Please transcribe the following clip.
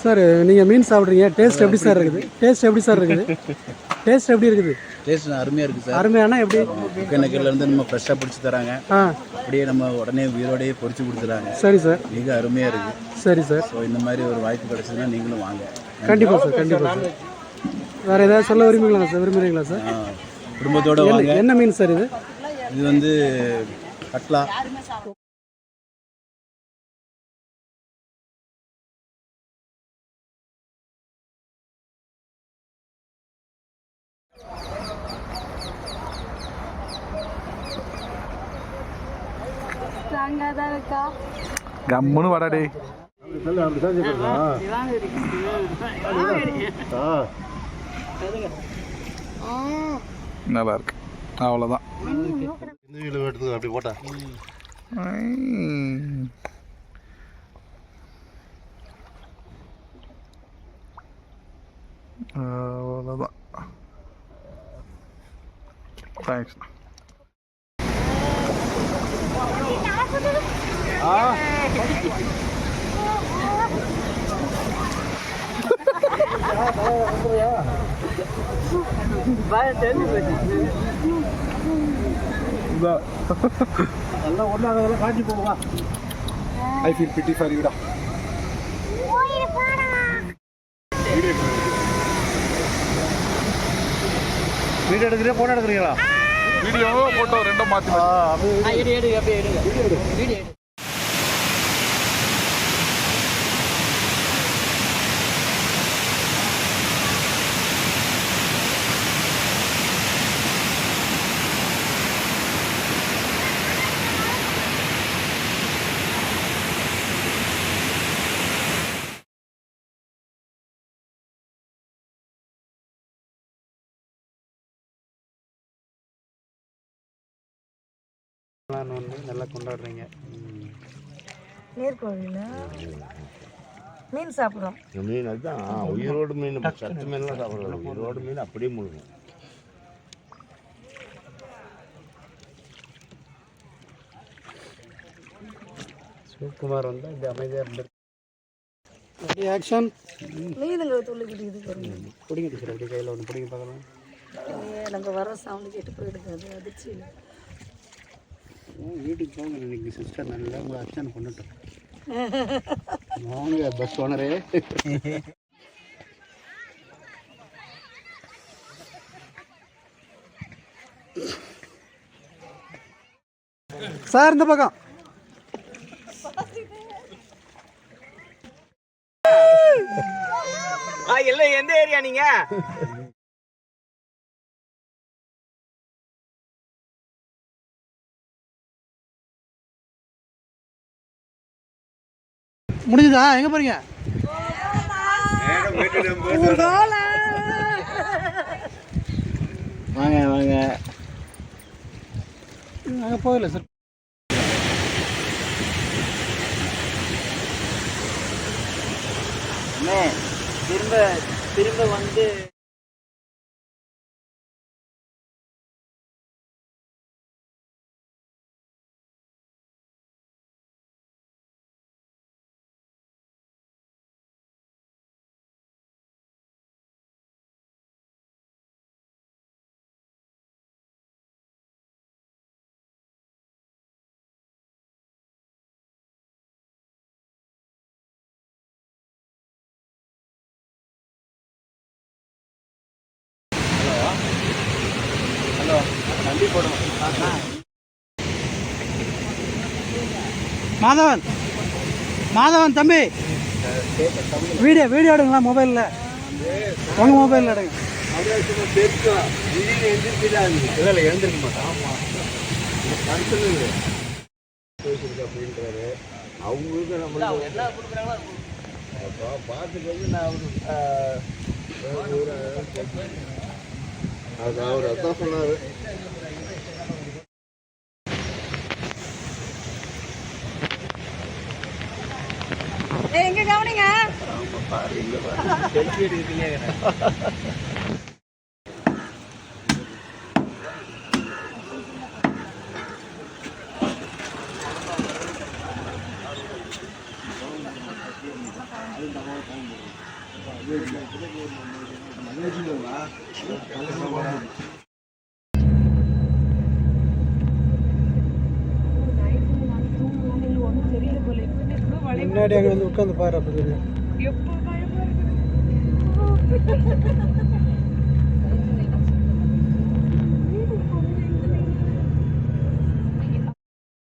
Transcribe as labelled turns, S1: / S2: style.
S1: Sir நீங்கள் மீன் சாப்பிட்றீங்க, taste எப்படி சார் இருக்குது? டேஸ்ட் எப்படி சார் இருக்குது? டேஸ்ட் எப்படி இருக்குது?
S2: டேஸ்ட் அருமையாக இருக்குது சார்.
S1: அருமையானா எப்படி?
S2: ஒகேனக்கல்லேருந்து நம்ம ஃப்ரெஷ்ஷாக பிடிச்சி தராங்க. அப்படியே நம்ம உடனே உயிரோடையே பொறிச்சு கொடுத்துறாங்க.
S1: சரி சார்.
S2: மிக அருமையாக இருக்குது.
S1: சரி சார்.
S2: ஸோ இந்த மாதிரி ஒரு வாய்ப்பு கிடச்சதுன்னா நீங்களும் வாங்க.
S1: கண்டிப்பாக சார், கண்டிப்பாக சார். வேறு ஏதாவது சொல்ல விரும்புகிறீங்களா சார்?
S2: குடும்பத்தோடு வாங்க.
S1: என்ன மீன் சார் இது?
S2: இது வந்து கட்லா.
S3: கம்முன்னு வாடாடே. நல்லா இருக்கு, அவ்வளோதான்.
S4: அப்படி போட்டா
S3: அவ்வளோதான். Thanks. I feel pity for you.
S4: Video எடுக்கிறீங்க, போட்டோ எடுக்கிறீங்களா?
S3: வீடியோ போட்டோ ரெண்டும் மாற்றி
S1: நல்லா கொண்டாடுறீங்க.
S5: நீர்கோழியில் மீன் சாப்பிட்றோம்.
S4: மீன் அதுதான் உயிரோடு மீன், சத்து மீன்லாம் சாப்பிட்றோம். உயிரோடு மீன் அப்படியே முழுகும்.
S1: சிவகுமார் வந்து இப்படி அமைதியாக இருந்தது. ஆக்ஷன்.
S5: மீனுங்க துள்ளிக்கிட்டு
S1: பிடிங்க டீச்சர், அப்படி கையில் ஒன்று பிடிங்க பார்க்கலாம்.
S5: நாங்கள் வர சவுண்டு கேட்டு போயிடுங்க, அது அதிர்ச்சியில்.
S1: வீட்டுக்கு போங்க, இன்னைக்கு சிஸ்டர் நல்லா உங்களை அர்ச்சனை பண்ணிட்டோம். வாங்க பஸ் ஓனரே. சார் இந்த பக்கம்.
S6: எல்லாம் எந்த ஏரியா நீங்க?
S1: முடிஞ்சுதா? எங்க போறீங்க?
S2: வாங்க வாங்க.
S1: நாங்கள் போகல சார்.
S6: திரும்ப வந்து
S1: மாதவன், மாதவன் தம்பி, வீடியோ எடுங்களா? மொபைலில் உங்கள் மொபைலில் எடுங்க.
S4: எழுந்திருக்க மாட்டான் அப்படின்றாரு. அவங்களுக்கு நம்மளுக்கு பார்த்துட்டு வந்து நான் அது அவர் அதான் சொன்னார்.
S5: எங்க கவனிங்க.
S6: செல்ஃபி எடுக்கிறீங்க.
S2: அது
S1: முன்னாடி அங்கே வந்து உட்காந்து பாரு அப்போ தெரியும்.
S7: எப்போ பயமா இருக்குது